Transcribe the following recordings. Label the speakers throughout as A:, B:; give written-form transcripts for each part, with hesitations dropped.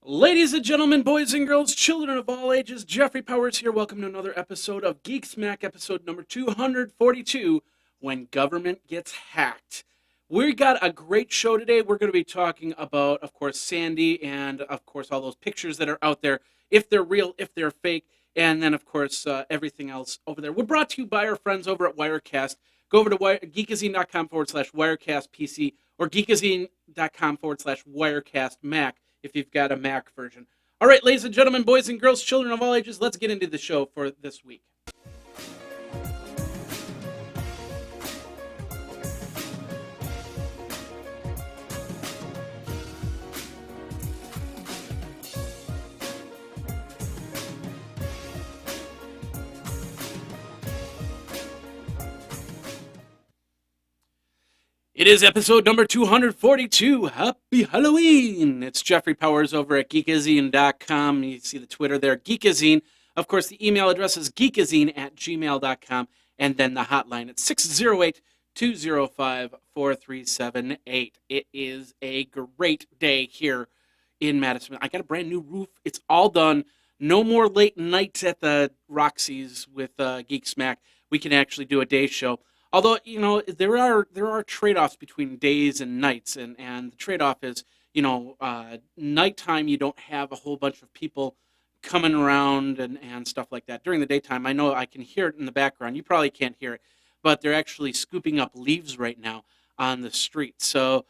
A: Ladies and gentlemen, boys and girls, children of all ages, Jeffrey Powers here. Welcome to another episode of Geek Smack, episode number 242, When Government Gets Hacked. We got a great show today. We're going to be talking about, of course, Sandy and, of course, all those pictures that are out there, if they're real, if they're fake, and then, of course, everything else over there. We're brought to you by our friends over at Wirecast. Go over to geekazine.com/wirecastpc or geekazine.com/wirecastmac if you've got a Mac version. All right, ladies and gentlemen, boys and girls, children of all ages, let's get into the show for this week. It is episode number 242. Happy Halloween! It's Jeffrey Powers over at Geekazine.com. You see the Twitter there, Geekazine. Of course, the email address is geekazine@gmail.com. And then the hotline at 608-205-4378. It is a great day here in Madison. I got a brand new roof. It's all done. No more late nights at the Roxy's with Geek Smack. We can actually do a day show. Although, there are trade-offs between days and nights, and the trade-off is, nighttime you don't have a whole bunch of people coming around and stuff like that. During the daytime, I know I can hear it in the background. You probably can't hear it, but they're actually scooping up leaves right now on the street. So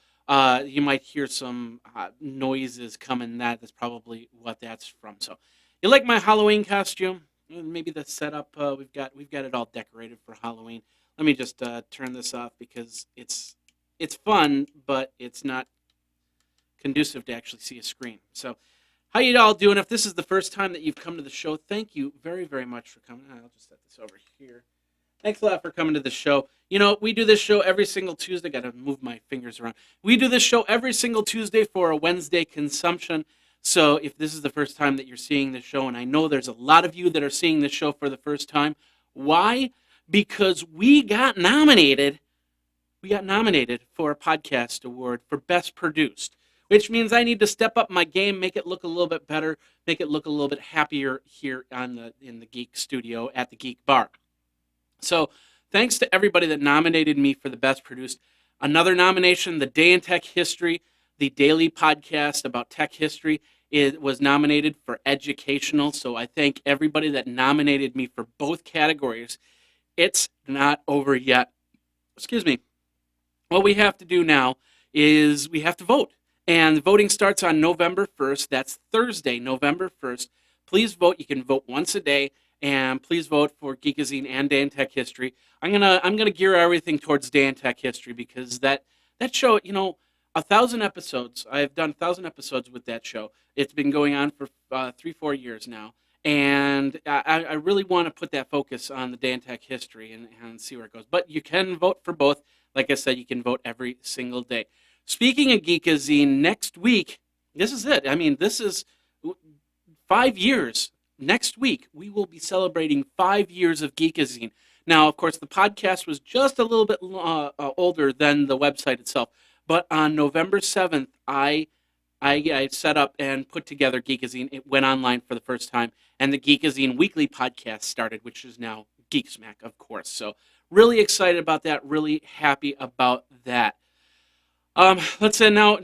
A: you might hear some noises coming. That's probably what that's from. So you like my Halloween costume? Maybe the setup. We've got it all decorated for Halloween. Let me just turn this off because it's fun, but it's not conducive to actually see a screen. So, how you all doing? If this is the first time that you've come to the show, thank you very, very much for coming. I'll just set this over here. Thanks a lot for coming to the show. We do this show every single Tuesday. Got to move my fingers around. We do this show every single Tuesday for a Wednesday consumption. So, if this is the first time that you're seeing the show, and I know there's a lot of you that are seeing the show for the first time, why? Because we got nominated for a podcast award for Best Produced, which means I need to step up my game, make it look a little bit better, make it look a little bit happier here in the Geek Studio at the Geek Bar. So thanks to everybody that nominated me for the Best Produced. Another nomination, The Day in Tech History, the daily podcast about tech history. It was nominated for educational, so I thank everybody that nominated me for both categories. It's not over yet. Excuse me. What we have to do now is we have to vote. And the voting starts on November 1st. That's Thursday, November 1st. Please vote. You can vote once a day. And please vote for Geekazine and Day in Tech History. I'm gonna gear everything towards Day in Tech History because that show, 1,000 episodes. I've done 1,000 episodes with that show. It's been going on for 3-4 years now. And I really want to put that focus on the Day in Tech History and see where it goes. But you can vote for both. Like I said, you can vote every single day. Speaking of Geekazine, next week, this is it. I mean, this is 5 years. Next week, we will be celebrating 5 years of Geekazine. Now, of course, the podcast was just a little bit older than the website itself. But on November 7th, I set up and put together Geekazine. It went online for the first time, and the Geekazine weekly podcast started, which is now Geek Smack, of course. So really excited about that, really happy about that. Let's say now,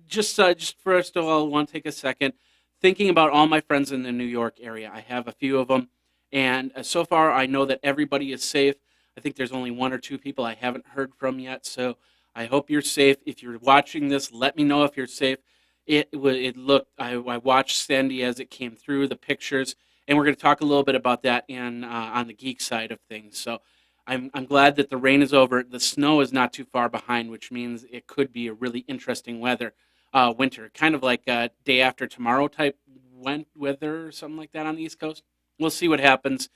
A: just first of all, I want to take a second thinking about all my friends in the New York area. I have a few of them, and so far I know that everybody is safe. I think there's only 1 or 2 people I haven't heard from yet, so I hope you're safe. If you're watching this, let me know if you're safe. I watched Sandy as it came through, the pictures, and we're going to talk a little bit about that on the geek side of things. So I'm glad that the rain is over. The snow is not too far behind, which means it could be a really interesting winter, kind of like a day after tomorrow type weather or something like that on the East Coast. We'll see what happens.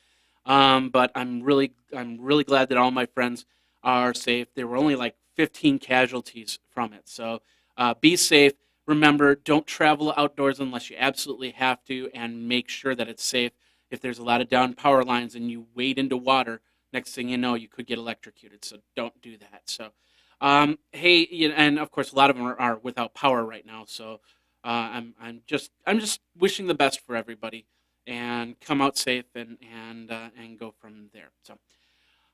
A: But I'm really glad that all my friends are safe. There were only like 15 casualties from it. So be safe. Remember, don't travel outdoors unless you absolutely have to, and make sure that it's safe. If there's a lot of down power lines and you wade into water, next thing you know, you could get electrocuted. So don't do that. So, hey, and of course, a lot of them are without power right now. So I'm just wishing the best for everybody, and come out safe, and go from there. So.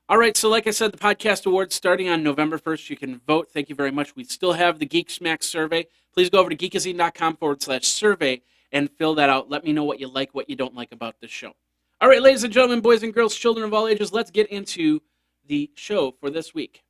A: All right, so like I said, the podcast awards starting on November 1st. You can vote. Thank you very much. We still have the Geek Smack survey. Please go over to geekazine.com/survey and fill that out. Let me know what you like, what you don't like about this show. All right, ladies and gentlemen, boys and girls, children of all ages, let's get into the show for this week.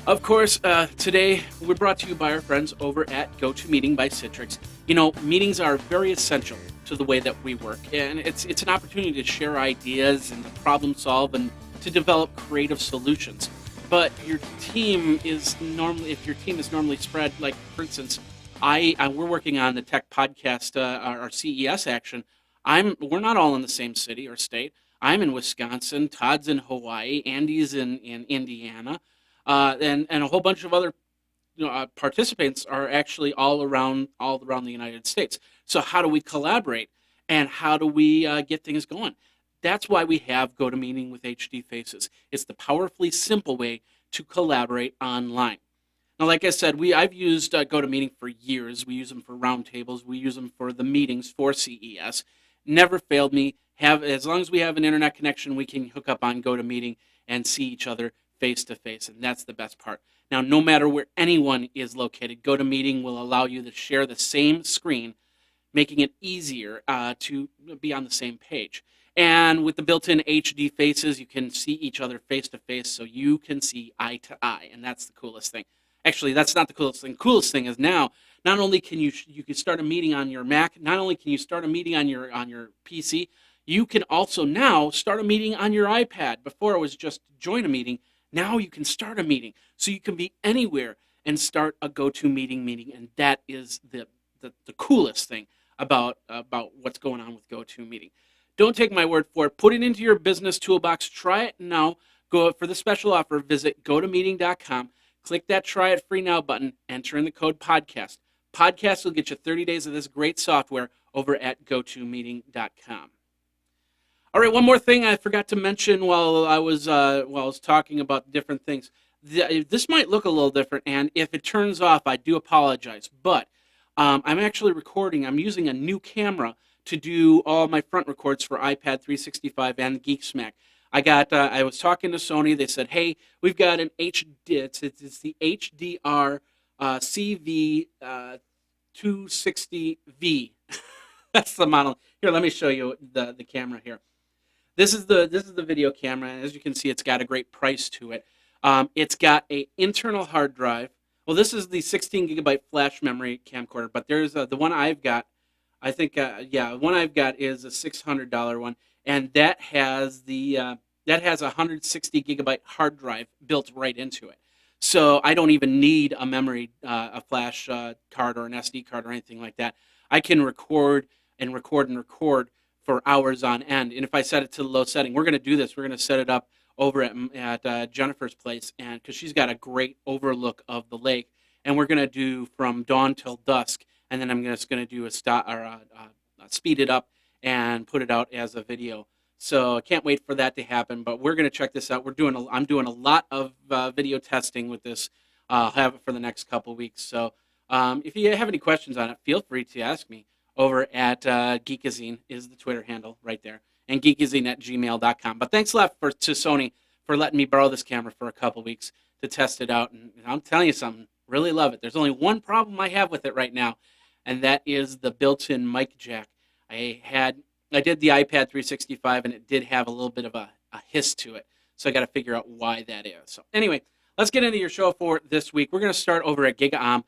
A: Of course, today we're brought to you by our friends over at GoToMeeting by Citrix. You know, meetings are very essential to the way that we work, and it's an opportunity to share ideas and to problem solve and to develop creative solutions. But your team is normally, if your team is normally spread, like for instance, we're working on the tech podcast, our CES action. We're not all in the same city or state. I'm in Wisconsin. Todd's in Hawaii. Andy's in Indiana. And a whole bunch of other participants are actually all around the United States. So how do we collaborate, and how do we get things going? That's why we have GoToMeeting with HD Faces. It's the powerfully simple way to collaborate online. Now, like I said, I've used GoToMeeting for years. We use them for roundtables. We use them for the meetings for CES. Never failed me. As long as we have an internet connection, we can hook up on GoToMeeting and see each other face to face, and that's the best part. Now, no matter where anyone is located, GoToMeeting will allow you to share the same screen, making it easier to be on the same page. And with the built-in HD faces, you can see each other face to face, so you can see eye to eye, and that's the coolest thing. Actually, that's not the coolest thing. Coolest thing is now, not only can you can start a meeting on your Mac, not only can you start a meeting on your PC, you can also now start a meeting on your iPad. Before it was just join a meeting. Now you can start a meeting, so you can be anywhere and start a GoToMeeting meeting, and that is the coolest thing about what's going on with GoToMeeting. Don't take my word for it. Put it into your business toolbox. Try it now. Go for the special offer. Visit GoToMeeting.com. Click that Try It Free Now button. Enter in the code podcast. Podcast will get you 30 days of this great software over at GoToMeeting.com. All right, one more thing I forgot to mention while I was talking about different things. This might look a little different, and if it turns off, I do apologize. But I'm actually recording. I'm using a new camera to do all my front records for iPad 365 and Geek Smack. I was talking to Sony. They said, "Hey, we've got an HD. It's the HDR CV 260V." That's the model. Here, let me show you the camera here. This is the video camera, and as you can see, it's got a great price to it. It's got an internal hard drive. Well, this is the 16 gigabyte flash memory camcorder, but there's the one I've got. I think the one I've got is a $600 one, and that has a 160 gigabyte hard drive built right into it. So I don't even need a flash card or an SD card or anything like that. I can record and record and record for hours on end. And if I set it to the low setting, we're going to do this. We're going to set it up over at Jennifer's place, and because she's got a great overlook of the lake, and we're going to do from dawn till dusk, and then I'm just going to do speed it up and put it out as a video. So I can't wait for that to happen. But we're going to check this out. I'm doing a lot of video testing with this. I'll have it for the next couple weeks. So if you have any questions on it, feel free to ask me over at Geekazine is the Twitter handle right there, and geekazine@gmail.com. But thanks a lot to Sony for letting me borrow this camera for a couple weeks to test it out. And I'm telling you something, really love it. There's only one problem I have with it right now, and that is the built-in mic jack. I did the iPad 365, and it did have a little bit of a hiss to it, so I got to figure out why that is. So anyway, let's get into your show for this week. We're going to start over at Giga.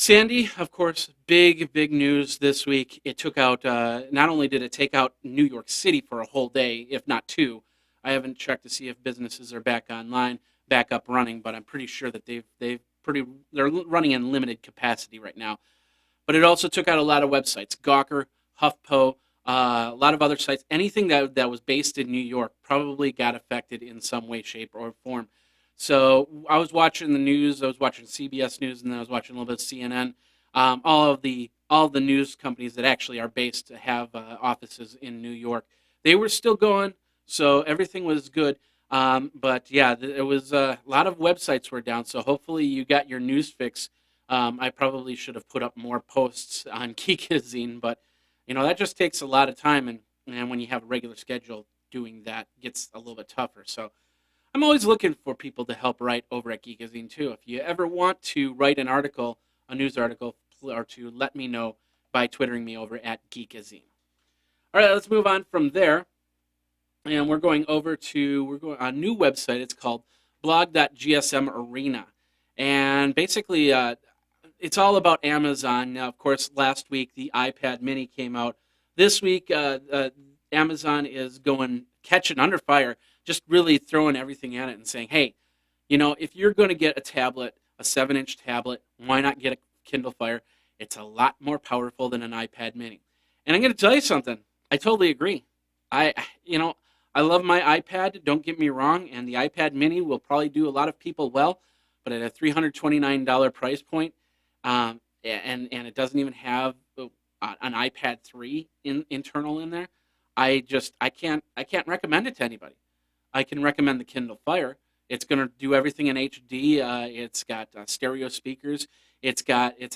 A: Sandy, of course, big news this week. It took out, not only did it take out New York City for a whole day, if not two. I haven't checked to see if businesses are back online, back up running, but I'm pretty sure that they're running in limited capacity right now. But it also took out a lot of websites, Gawker, HuffPo, a lot of other sites. Anything that was based in New York probably got affected in some way, shape, or form. So I was watching the news. I was watching CBS News, and then I was watching a little bit of CNN. All of the news companies that actually are based to have offices in New York, they were still going. So everything was good. But yeah, it was a lot of websites were down. So hopefully you got your news fix. I probably should have put up more posts on Geekazine, but that just takes a lot of time, and when you have a regular schedule, doing that gets a little bit tougher. So I'm always looking for people to help write over at Geekazine too. If you ever want to write an article, a news article, or to let me know by twittering me over at Geekazine. All right, let's move on from there, and we're going a new website. It's called blog.gsm Arena, and basically it's all about Amazon. Now, of course, last week the iPad Mini came out. This week, Amazon is going catching under fire, just really throwing everything at it and saying, hey, if you're going to get a tablet, a 7-inch tablet, why not get a Kindle Fire? It's a lot more powerful than an iPad Mini. And I'm going to tell you something. I totally agree. I, you know, I love my iPad. Don't get me wrong, and the iPad Mini will probably do a lot of people well, but at a $329 price point, and it doesn't even have an iPad 3 internal in there. I can't recommend it to anybody. I can recommend the Kindle Fire. It's going to do everything in HD. It's got stereo speakers. It's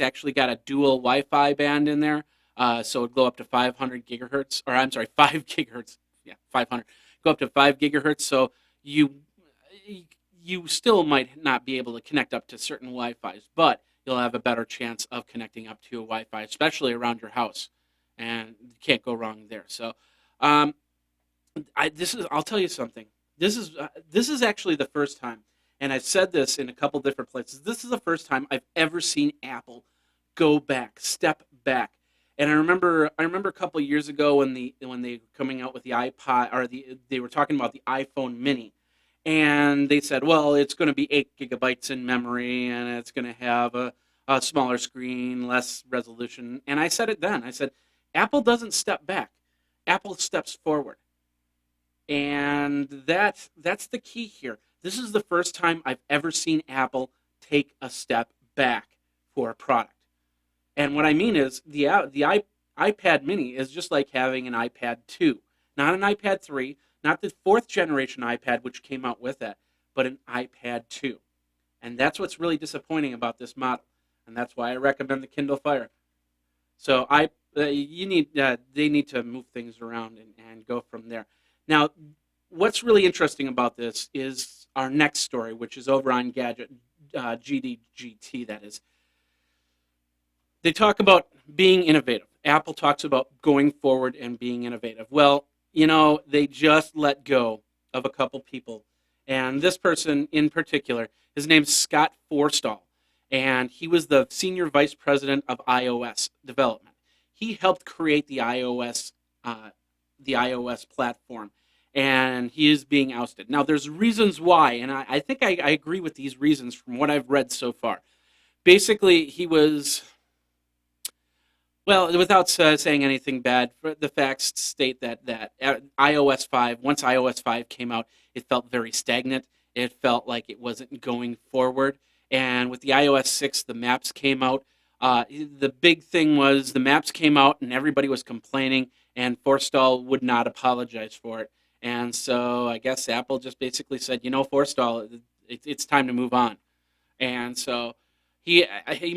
A: actually got a dual Wi-Fi band in there, so it'll go up to 500 gigahertz, or I'm sorry, 5 gigahertz. Yeah, 500. Go up to 5 gigahertz. So you still might not be able to connect up to certain Wi-Fi's, but you'll have a better chance of connecting up to a Wi-Fi, especially around your house, and you can't go wrong there. So, um, I'll tell you something. This is actually the first time, and I've said this in a couple different places. This is the first time I've ever seen Apple go back, step back. And I remember a couple years ago when they were coming out with the iPod, or they were talking about the iPhone Mini, and they said, well, it's going to be 8 gigabytes in memory, and it's going to have a smaller screen, less resolution. And I said it then. I said, Apple doesn't step back. Apple steps forward. And that's the key here. This is the first time I've ever seen Apple take a step back for a product. And what I mean is iPad Mini is just like having an iPad 2, not an iPad 3, not the fourth generation iPad which came out with it, but an iPad 2. And that's what's really disappointing about this model, and that's why I recommend the Kindle Fire. So they need to move things around and go from there. Now, what's really interesting about this is our next story, which is over on Gadget, GDGT, that is. They talk about being innovative. Apple talks about going forward and being innovative. Well, they just let go of a couple people. And this person in particular, his name's Scott Forstall, and he was the senior vice president of iOS development. He helped create the iOS platform, and he is being ousted. Now, there's reasons why, and I think I agree with these reasons from what I've read so far. Basically, he was, well, without saying anything bad, the facts state that iOS 5, once iOS 5 came out, it felt very stagnant. It felt like it wasn't going forward. And with the iOS 6, the maps came out. The big thing was the maps came out and everybody was complaining, and Forstall would not apologize for it. And so I guess Apple just basically said, Forstall, it's time to move on. And so he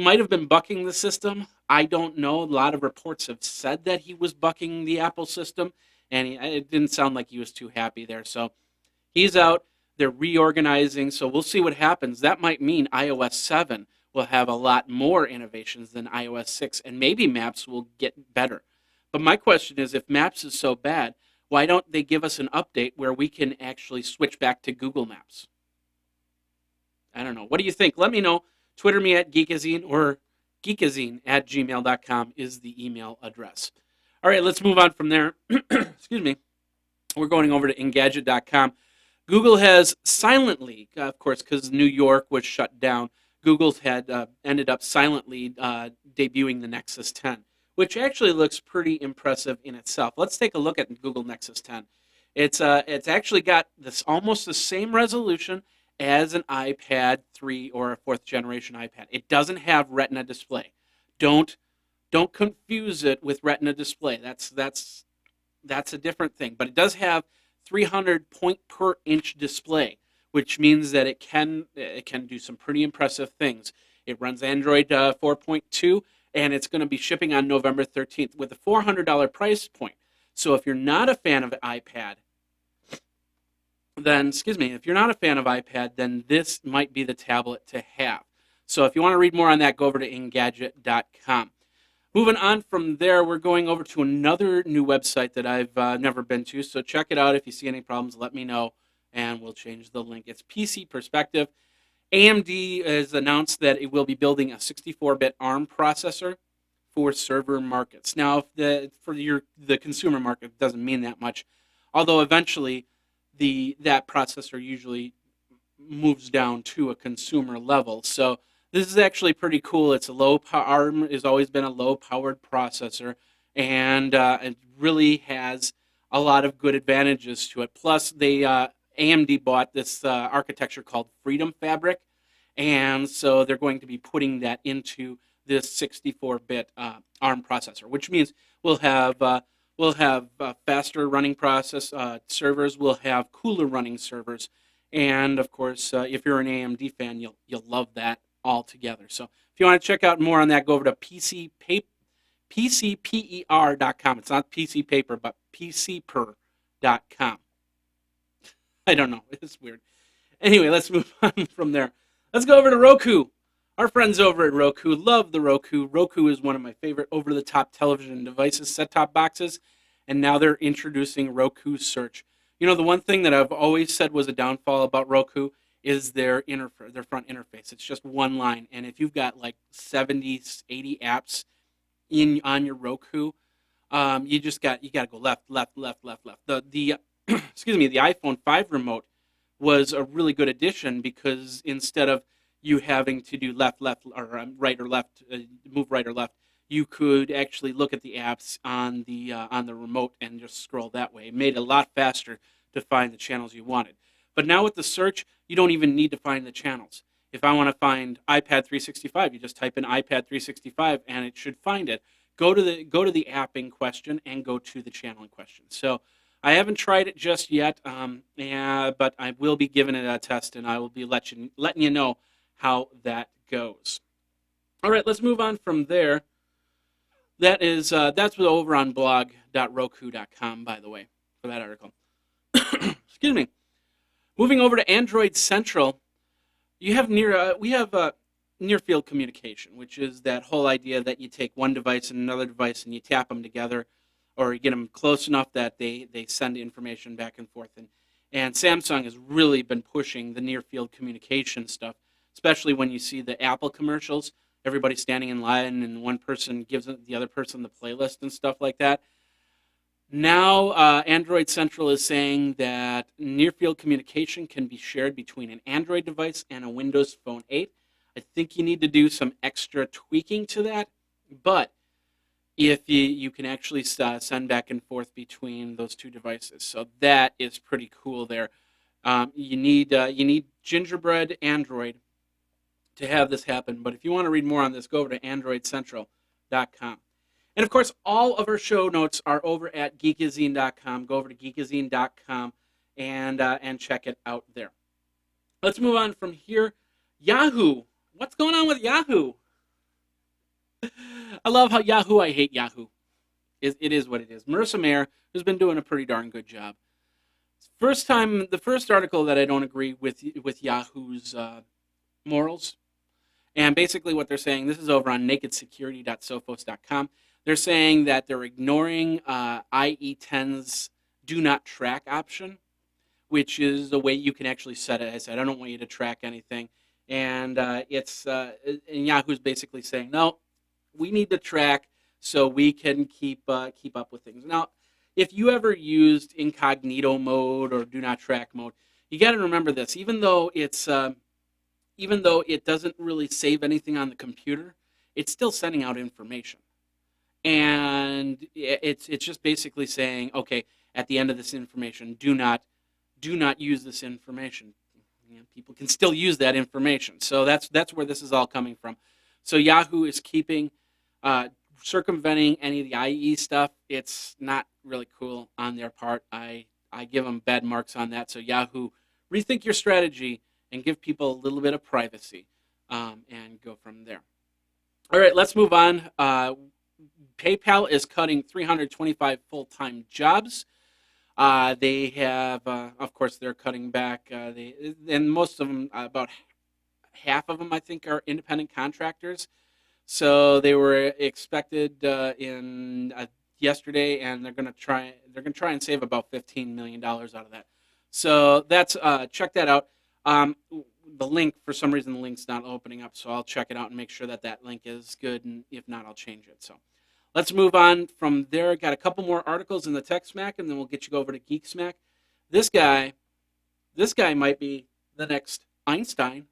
A: might have been bucking the system. I don't know. A lot of reports have said that he was bucking the Apple system, and it didn't sound like he was too happy there. So he's out. They're reorganizing, so we'll see what happens. That might mean iOS 7 will have a lot more innovations than iOS 6, and maybe Maps will get better. But my question is, if Maps is so bad, why don't they give us an update where we can actually switch back to Google Maps? I don't know. What do you think? Let me know. Twitter me at Geekazine, or geekazine@gmail.com is the email address. All right, let's move on from there. Excuse me. We're going over to Engadget.com. Google has silently, of course, because New York was shut down, Google's had ended up silently debuting the Nexus 10, which actually looks pretty impressive in itself. Let's take a look at Google Nexus 10. It's actually got this almost the same resolution as an iPad 3 or a fourth generation iPad. It doesn't have Retina display. Don't confuse it with Retina display. That's a different thing. But it does have 300 point per inch display, which means that it can do some pretty impressive things. It runs Android 4.2, and it's going to be shipping on November 13th with a $400 price point. So if you're not a fan of iPad, then, if you're not a fan of iPad, then this might be the tablet to have. So if you want to read more on that, go over to Engadget.com. Moving on from there, we're going over to another new website that I've never been to. So check it out. If you see any problems, let me know, and we'll change the link. It's PC Perspective. AMD has announced that it will be building a 64-bit ARM processor for server markets. Now, for the consumer market, it doesn't mean that much, although eventually that processor usually moves down to a consumer level. So this is actually pretty cool. It's ARM has always been a low-powered processor, and it really has a lot of good advantages to it. Plus, AMD bought this architecture called Freedom Fabric, and so they're going to be putting that into this 64-bit ARM processor, which means we'll have faster running servers. We'll have cooler running servers, and of course, if you're an AMD fan, you'll love that altogether. So if you want to check out more on that, go over to PCPer.com. It's not PC Paper, but PCper.com. I don't know. It's weird. Anyway, let's move on from there. Let's go over to Roku. Our friends over at Roku love the Roku. Roku is one of my favorite over-the-top television devices, set-top boxes, and now they're introducing Roku Search. You know, the one thing that I've always said was a downfall about Roku is their front interface. It's just one line, and if you've got like 70, 80 apps on your Roku, you got to go left. The the iPhone 5 remote was a really good addition, because instead of you having to do left, or right or left, move right or left, you could actually look at the apps on the remote and just scroll that way. It made it a lot faster to find the channels you wanted. But now with the search, you don't even need to find the channels. If I want to find iPad 365, you just type in iPad 365 and it should find it. Go to the app in question and go to the channel in question. So I haven't tried it just yet, but I will be giving it a test, and I will be letting you know how that goes. All right, let's move on from there. That's over on blog.roku.com, by the way, for that article. Excuse me. Moving over to Android Central, we have near field communication, which is that whole idea that you take one device and another device and you tap them together, or you get them close enough that they send information back and forth. And Samsung has really been pushing the near field communication stuff, especially when you see the Apple commercials. Everybody's standing in line and one person gives the other person the playlist and stuff like that. Now, Android Central is saying that near field communication can be shared between an Android device and a Windows Phone 8. I think you need to do some extra tweaking to that, but if you can actually send back and forth between those two devices. So that is pretty cool there. You need gingerbread Android to have this happen. But if you want to read more on this, go over to AndroidCentral.com. And of course, all of our show notes are over at Geekazine.com. Go over to Geekazine.com and check it out there. Let's move on from here. Yahoo. What's going on with Yahoo? I love how Yahoo, I hate Yahoo. It is what it is. Marissa Mayer has been doing a pretty darn good job. The first article that I don't agree with Yahoo's morals. And basically what they're saying, this is over on nakedsecurity.sophos.com. They're saying that they're ignoring IE10's do not track option, which is the way you can actually set it. I said, I don't want you to track anything. And and Yahoo's basically saying, no, we need to track so we can keep up with things. Now, if you ever used incognito mode or do not track mode, you got to remember this. Even though it doesn't really save anything on the computer, it's still sending out information. And it's just basically saying, okay, at the end of this information, do not use this information. You know, people can still use that information. So that's where this is all coming from. So Yahoo is keeping circumventing any of the IE stuff. It's not really cool on their part. I I give them bad marks on that. So Yahoo, rethink your strategy and give people a little bit of privacy, and go from there. All right, let's move on. PayPal is cutting 325 full-time jobs. They have, of course, they're cutting back. And most of them, about half of them, I think, are independent contractors. So they were expected in yesterday, and they're going to try. They're going to try and save about $15 million out of that. So that's check that out. The link, for some reason, the link's not opening up, so I'll check it out and make sure that that link is good, and if not, I'll change it. So let's move on from there. Got a couple more articles in the Tech Smack, and then we'll get you over to Geek Smack. This guy might be the next Einstein,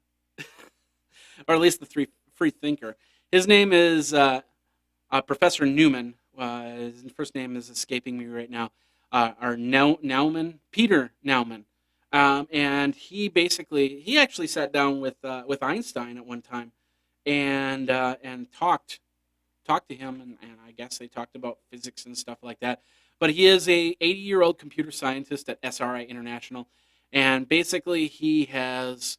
A: or at least the free thinker. His name is Professor Newman. His first name is escaping me right now. Naumann, Peter Naumann. And he actually sat down with Einstein at one time, and talked to him, and I guess they talked about physics and stuff like that. But he is a 80-year-old computer scientist at SRI International, and basically he has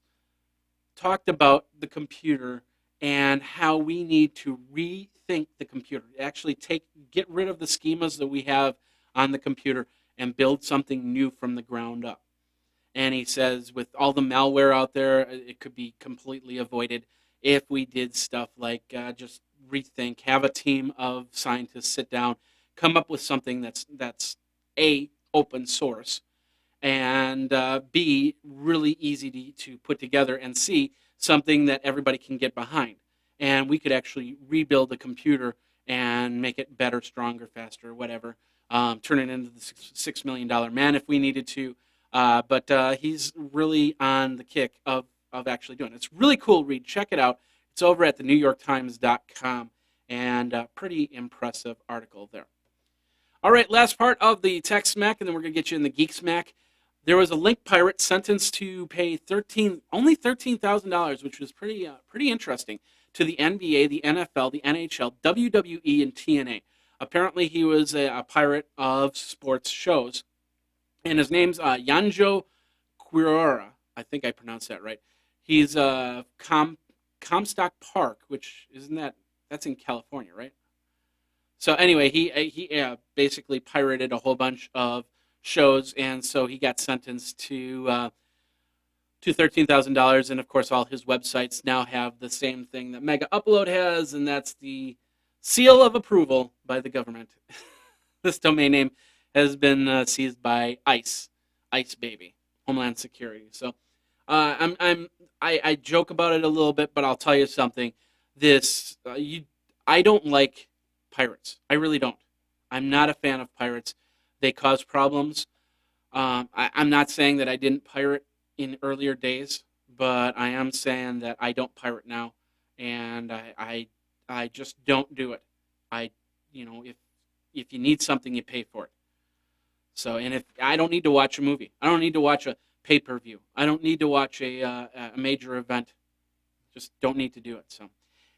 A: talked about the computer and how we need to rethink the computer, actually get rid of the schemas that we have on the computer and build something new from the ground up. And he says with all the malware out there, it could be completely avoided if we did stuff like just rethink, have a team of scientists sit down, come up with something that's A, open source, and B, really easy to put together, and C, something that everybody can get behind. And we could actually rebuild the computer and make it better, stronger, faster, whatever. Turn it into the $6 million man if we needed to. But he's really on the kick of actually doing it. It's really cool read. Check it out. It's over at thenewyorktimes.com, and pretty impressive article there. All right, last part of the Tech Smack, and then we're going to get you in the Geek Smack. There was a link pirate sentenced to pay only $13,000, which was pretty interesting, to the NBA, the NFL, the NHL, WWE, and TNA. Apparently, he was a pirate of sports shows, and his name's Yanjo Quiroga. I think I pronounced that right. He's Comstock Park, which that's in California, right? So anyway, he basically pirated a whole bunch of shows, and so he got sentenced to $13,000. And of course, all his websites now have the same thing that Mega Upload has, and that's the seal of approval by the government. This domain name has been seized by ICE baby, Homeland Security. So I joke about it a little bit, but I'll tell you something. I don't like pirates. I really don't. I'm not a fan of pirates. They cause problems. I'm not saying that I didn't pirate in earlier days, but I am saying that I don't pirate now, and I just don't do it. If you need something, you pay for it. So, and if I don't need to watch a movie, I don't need to watch a pay-per-view, I don't need to watch a major event. Just don't need to do it. So,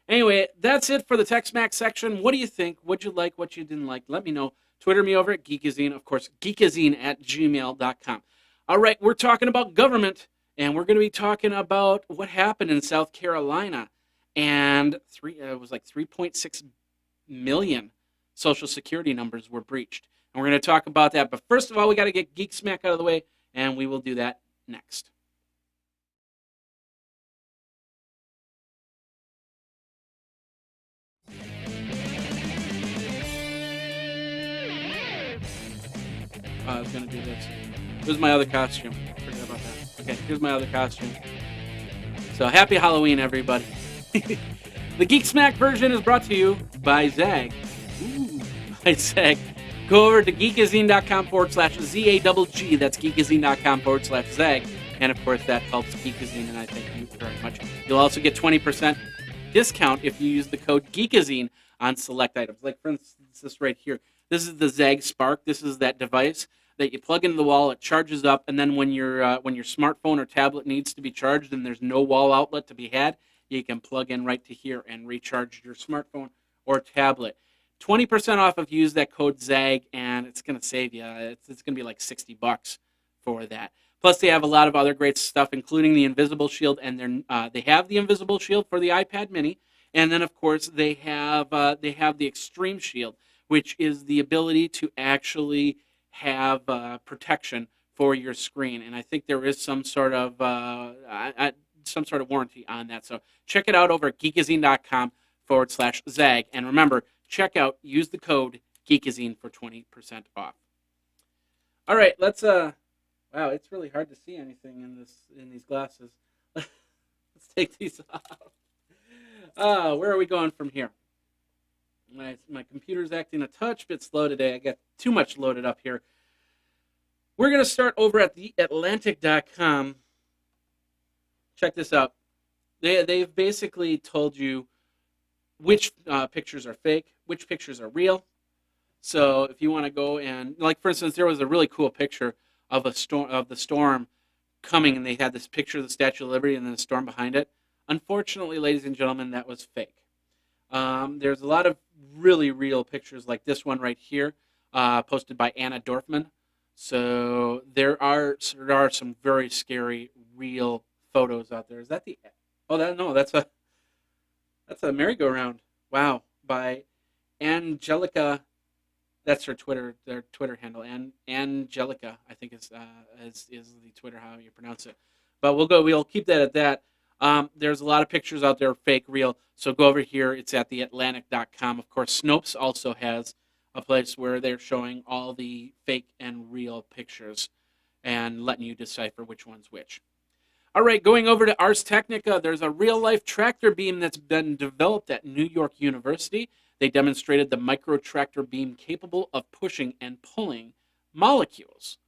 A: anyway, that's it for the Tech Smack section. What do you think? What'd you like? What you didn't like? Let me know. Twitter me over at Geekazine. Of course, geekazine@gmail.com. All right, we're talking about government, and we're going to be talking about what happened in South Carolina. And it was like 3.6 million Social Security numbers were breached. And we're going to talk about that. But first of all, we got to get Geek Smack out of the way, and we will do that next. I was going to do this. Here's my other costume. Forget about that. Okay, here's my other costume. So happy Halloween, everybody. The Geek Smack version is brought to you by Zag. Ooh, by Zag. Go over to geekazine.com/ZAGG. That's geekazine.com/Zag. And of course, that helps Geekazine, and I thank you very much. You'll also get 20% discount if you use the code Geekazine on select items. Like, for instance, this right here. This is the Zag Spark. This is that device that you plug into the wall. It charges up, and then when your smartphone or tablet needs to be charged and there's no wall outlet to be had, you can plug in right to here and recharge your smartphone or tablet. 20% off if you use that code ZAG, and it's going to save you. It's going to be like $60 for that. Plus, they have a lot of other great stuff, including the Invisible Shield, and they have the Invisible Shield for the iPad Mini, and then of course they have the Extreme Shield, which is the ability to actually have protection for your screen, and I think there is some sort of warranty on that. So check it out over at geekazine.com/ZAG, and remember, check out, use the code Geekazine for 20% off. All right, let's wow, it's really hard to see anything in these glasses. Let's take these off. Where are we going from here? My computer's acting a touch bit slow today. I got too much loaded up here. We're going to start over at theatlantic.com. Check this out. They've basically told you which pictures are fake, which pictures are real. So if you want to go and, like, for instance, there was a really cool picture of the storm coming, and they had this picture of the Statue of Liberty and then the storm behind it. Unfortunately, ladies and gentlemen, that was fake. There's a lot of really real pictures like this one right here, posted by Anna Dorfman. So there are some very scary real photos out there. Is that the? Oh, that's a merry-go-round. Wow, by Angelica. That's their Twitter handle, and Angelica, I think is the Twitter, how you pronounce it. But we'll keep that at that. There's a lot of pictures out there, fake, real. So go over here. It's at theatlantic.com. Of course, Snopes also has a place where they're showing all the fake and real pictures and letting you decipher which one's which. All right, going over to Ars Technica, there's a real-life tractor beam that's been developed at New York University. They demonstrated the micro tractor beam capable of pushing and pulling molecules.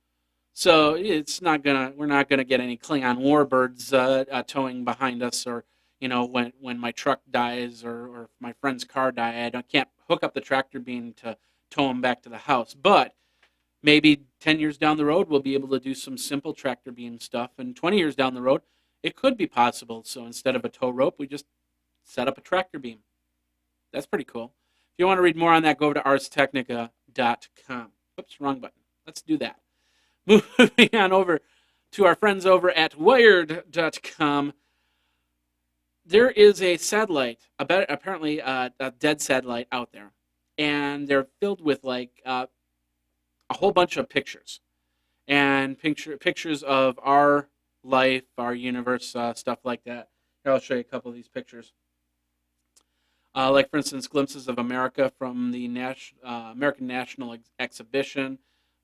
A: So we're not gonna get any Klingon warbirds towing behind us, or when my truck dies or if my friend's car died, I can't hook up the tractor beam to tow them back to the house. But maybe 10 years down the road, we'll be able to do some simple tractor beam stuff, and 20 years down the road, it could be possible. So instead of a tow rope, we just set up a tractor beam. That's pretty cool. If you want to read more on that, go over to arstechnica.com. Oops, wrong button. Let's do that. Moving on over to our friends over at wired.com. There is a satellite, apparently a dead satellite out there, and they're filled with a whole bunch of pictures, and pictures of our life, our universe, stuff like that. Here, I'll show you a couple of these pictures. Like, for instance, glimpses of America from the American National Exhibition,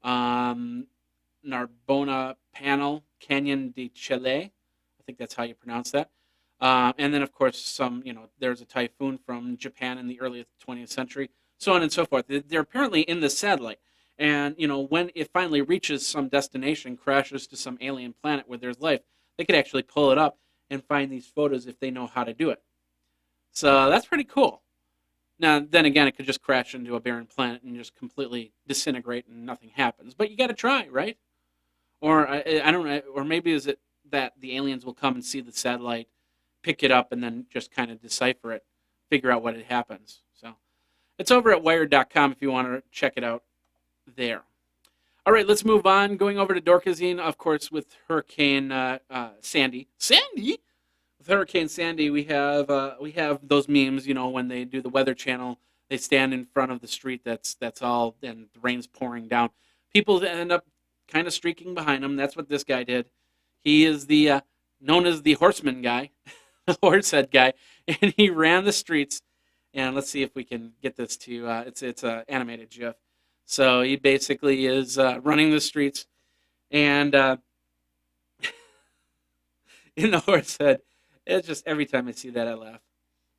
A: Narbona Panel, Canyon de Chile. I think that's how you pronounce that. And then, of course, there's a typhoon from Japan in the early 20th century, so on and so forth. They're apparently in the satellite. And, when it finally reaches some destination, crashes to some alien planet where there's life, they could actually pull it up and find these photos if they know how to do it. So that's pretty cool. Now, then again, it could just crash into a barren planet and just completely disintegrate and nothing happens. But you got to try, right? Or I don't know. Or maybe is it that the aliens will come and see the satellite, pick it up, and then just kind of decipher it, figure out what happens. So it's over at wired.com if you want to check it out there. All right, let's move on. Going over to Dorkazine, of course, with Hurricane Sandy. Sandy? With Hurricane Sandy, we have those memes. When they do the Weather Channel, they stand in front of the street that's all, and the rain's pouring down. People end up kind of streaking behind him. That's what this guy did. He is the known as the horseman guy, the horsehead guy, and he ran the streets. And let's see if we can get this to it's an animated GIF. So he basically is running the streets, and in the horsehead. It's just every time I see that, I laugh.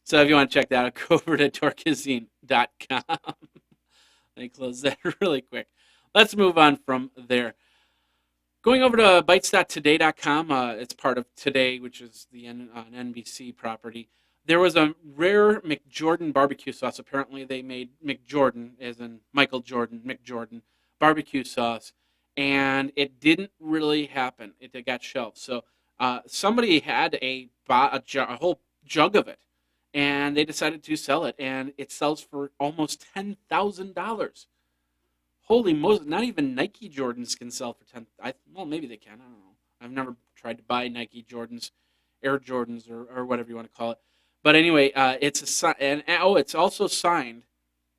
A: So if you want to check that out, go over to dorkazine.com. Let me close that really quick. Let's move on from there. Going over to bytes.today.com, it's part of Today, which is an NBC property. There was a rare McJordan barbecue sauce. Apparently they made McJordan, as in Michael Jordan, McJordan, barbecue sauce, and it didn't really happen. It got shelved. So somebody had a whole jug of it, and they decided to sell it, and it sells for almost $10,000. Holy Moses! Not even Nike Jordans can sell for 10. Well, maybe they can. I don't know. I've never tried to buy Nike Jordans, Air Jordans, or whatever you want to call it. But anyway, it's and it's also signed.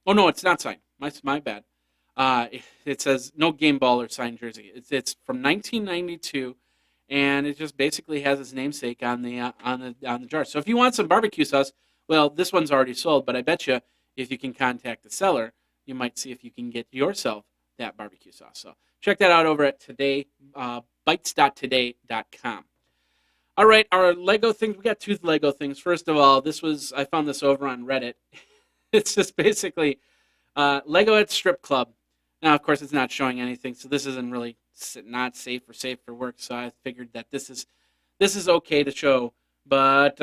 A: Oh no, it's not signed. My bad. It says no game ball or signed jersey. It's from 1992, and it just basically has its namesake on the jar. So if you want some barbecue sauce, well, this one's already sold. But I bet you if you can contact the seller, you might see if you can get yourself that barbecue sauce. So check that out over at today, bites.today.com. All right, our Lego things. We got two Lego things. First of all, I found this over on Reddit. It's just basically Lego at strip club. Now, of course, it's not showing anything, so this isn't really not safe for work. So I figured that this is okay to show, but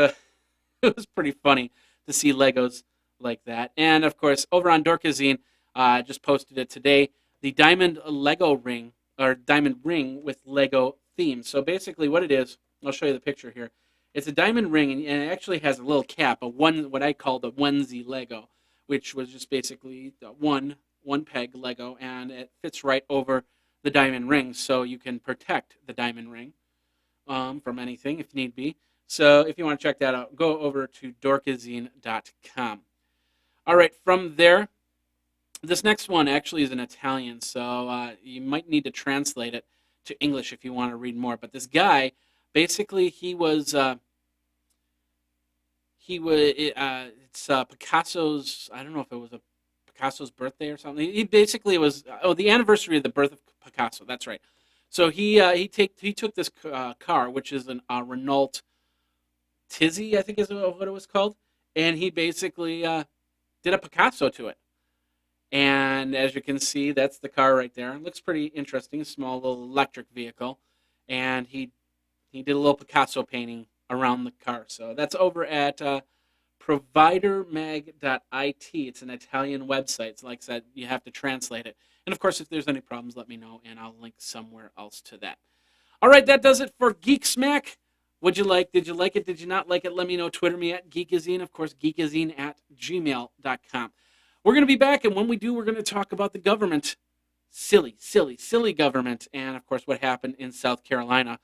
A: it was pretty funny to see Legos like that. And of course, over on Dorkazine, I just posted it today. The diamond Lego ring or diamond ring with Lego theme. So basically, what it is, I'll show you the picture here. It's a diamond ring, and it actually has a little cap, what I call the onesie Lego, which was just basically the one peg Lego, and it fits right over the diamond ring, so you can protect the diamond ring from anything if need be. So if you want to check that out, go over to dorkazine.com. All right, from there, this next one actually is in Italian, so you might need to translate it to English if you want to read more. But this guy, basically, it's Picasso's, I don't know if it was Picasso's birthday or something. He basically was, the anniversary of the birth of Picasso. That's right. So he took this car, which is a Renault Tizzy, I think is what it was called, and he basically did a Picasso to it. And as you can see, that's the car right there. It looks pretty interesting, a small little electric vehicle, and he did a little Picasso painting around the car. So that's over at providermag.it. It's an Italian website. So like I said, you have to translate it. And of course, if there's any problems, let me know, and I'll link somewhere else to that. All right, that does it for Geek Smack. What'd you like? Did you like it? Did you not like it? Let me know. Twitter me at Geekazine. Of course, Geekazine at gmail.com. We're going to be back, and when we do, we're going to talk about the government. Silly government. And, of course, what happened in South Carolina.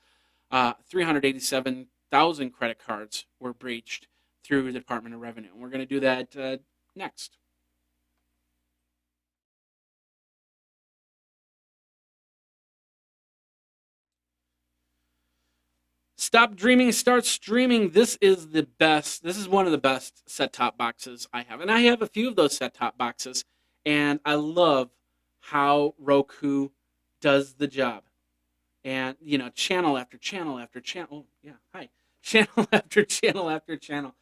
A: 387,000 credit cards were breached through the Department of Revenue. And we're going to do that next. Stop dreaming, start streaming. This is the best. This is one of the best set-top boxes I have. And I have a few of those set-top boxes. And I love how Roku does the job. And, channel after channel after channel. Oh, yeah, hi. Channel after channel after channel.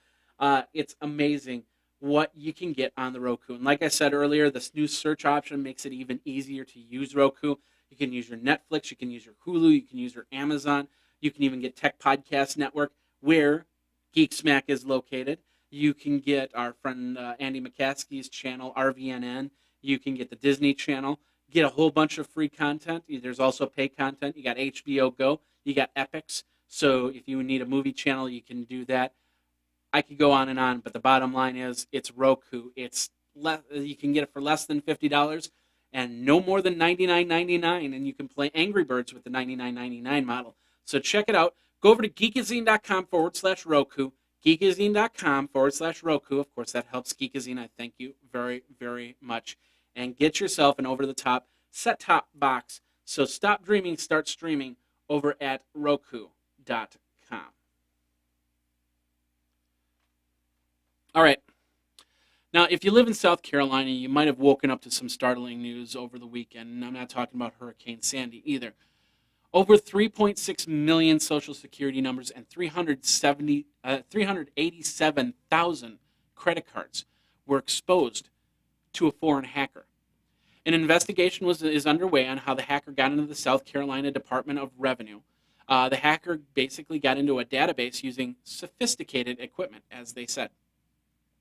A: It's amazing what you can get on the Roku. And like I said earlier, this new search option makes it even easier to use Roku. You can use your Netflix. You can use your Hulu. You can use your Amazon. You can even get Tech Podcast Network, where Geek Smack is located. You can get our friend Andy McCaskey's channel, RVNN. You can get the Disney Channel. Get a whole bunch of free content. There's also pay content. You got HBO Go. You got Epix. So if you need a movie channel, you can do that. I could go on, but the bottom line is it's Roku. You can get it for less than $50 and no more than $99.99, and you can play Angry Birds with the $99.99 model. So check it out. Go over to geekazine.com/Roku. Geekazine.com/Roku. Of course, that helps Geekazine. I thank you very, very much. And get yourself an over-the-top set-top box. So stop dreaming, start streaming over at Roku.com. All right. Now, if you live in South Carolina, you might have woken up to some startling news over the weekend. And I'm not talking about Hurricane Sandy either. Over 3.6 million Social Security numbers and 387,000 credit cards were exposed to a foreign hacker. An investigation is underway on how the hacker got into the South Carolina Department of Revenue. The hacker basically got into a database using sophisticated equipment, as they said.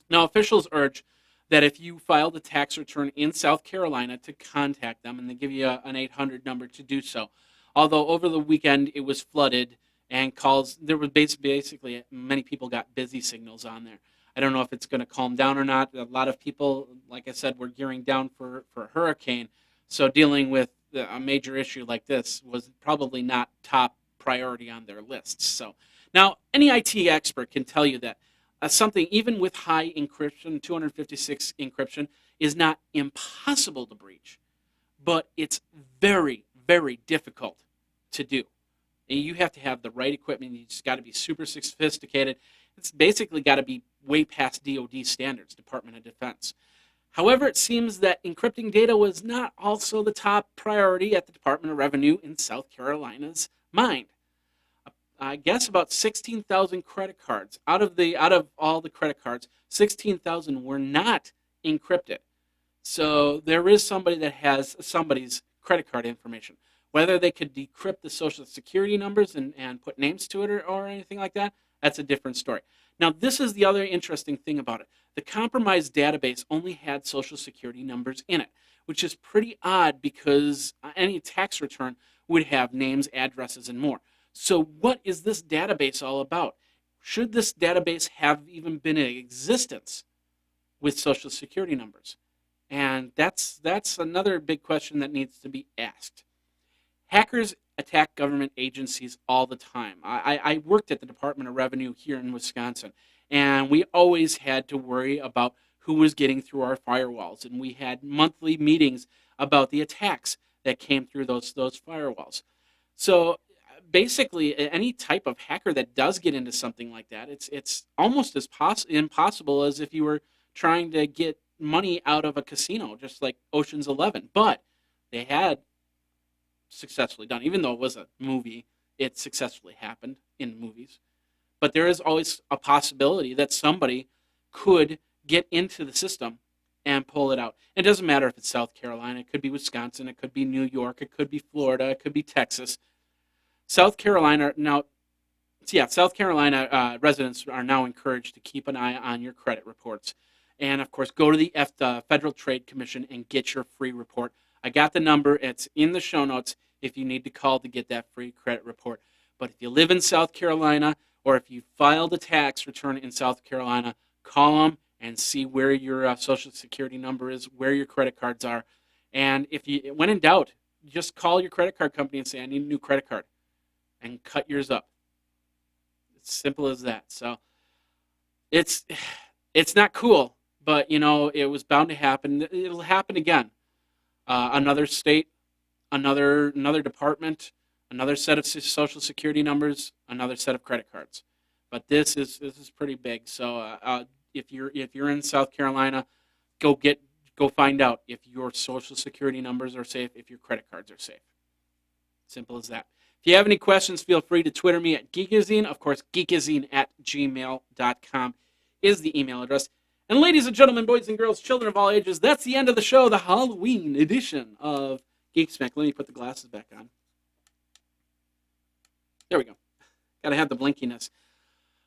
A: Now, officials urge that if you filed a tax return in South Carolina to contact them, and they give you an 800 number to do so. Although over the weekend it was flooded and calls, there was basically many people got busy signals on there. I don't know if it's going to calm down or not. A lot of people, like I said, were gearing down for a hurricane. So dealing with a major issue like this was probably not top priority on their lists. So now any IT expert can tell you that something, even with high encryption, 256 encryption, is not impossible to breach, but it's very, very difficult to do. And you have to have the right equipment. You just got to be super sophisticated. It's basically got to be way past DoD standards, Department of Defense. However, it seems that encrypting data was not also the top priority at the Department of Revenue in South Carolina's mind. I guess about 16,000 credit cards. Out of all the credit cards, 16,000 were not encrypted. So there is somebody that has somebody's credit card information. Whether they could decrypt the social security numbers and put names to it or anything like that, that's a different story. Now, this is the other interesting thing about it. The compromised database only had social security numbers in it, which is pretty odd because any tax return would have names, addresses, and more. So what is this database all about? Should this database have even been in existence with social security numbers? And that's another big question that needs to be asked. Hackers attack government agencies all the time. I worked at the Department of Revenue here in Wisconsin, and we always had to worry about who was getting through our firewalls, and we had monthly meetings about the attacks that came through those firewalls. So basically, any type of hacker that does get into something like that, it's almost as impossible as if you were trying to get money out of a casino, just like Ocean's 11. But they had successfully done. Even though it was a movie, it successfully happened in movies. But there is always a possibility that somebody could get into the system and pull it out. It doesn't matter if it's South Carolina, it could be Wisconsin, it could be New York, it could be Florida, it could be Texas. South Carolina residents are now encouraged to keep an eye on your credit reports. And of course, go to the Federal Trade Commission and get your free report. I got the number. It's in the show notes if you need to call to get that free credit report. But if you live in South Carolina or if you filed a tax return in South Carolina, call them and see where your Social Security number is, where your credit cards are. And when in doubt, just call your credit card company and say, I need a new credit card, and cut yours up. It's simple as that. So it's not cool, but it was bound to happen. It'll happen again. Another state, another department, another set of social security numbers, another set of credit cards. But this is pretty big. So if you're in South Carolina, go find out if your social security numbers are safe, if your credit cards are safe. Simple as that. If you have any questions, feel free to Twitter me at Geekazine. Of course, geekazine@gmail.com is the email address. And ladies and gentlemen, boys and girls, children of all ages, that's the end of the show, the Halloween edition of Geek Smack. Let me put the glasses back on. There we go. Gotta have the blinkiness.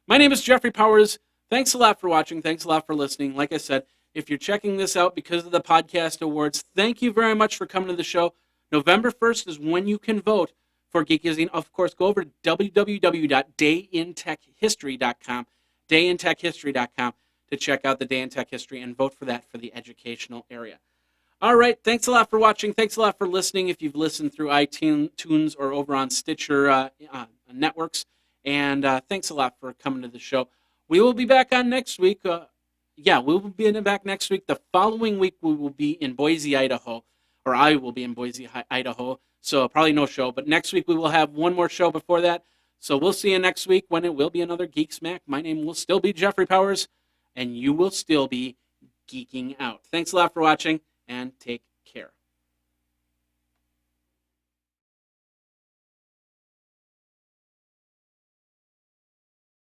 A: My name is Jeffrey Powers. Thanks a lot for watching. Thanks a lot for listening. Like I said, if you're checking this out because of the podcast awards, thank you very much for coming to the show. November 1st is when you can vote for Geekazine. Of course, go over to www.dayintechhistory.com, dayintechhistory.com, to check out the Day in Tech History and vote for that for the educational area. All right, thanks a lot for watching. Thanks a lot for listening if you've listened through iTunes or over on Stitcher networks. And thanks a lot for coming to the show. We will be back on next week. We will be back next week. The following week, we will be in Boise, Idaho. Or I will be in Boise, Idaho. So probably no show. But next week, we will have one more show before that. So we'll see you next week when it will be another Geek Smack. My name will still be Jeffrey Powers, and you will still be geeking out. Thanks a lot for watching, and take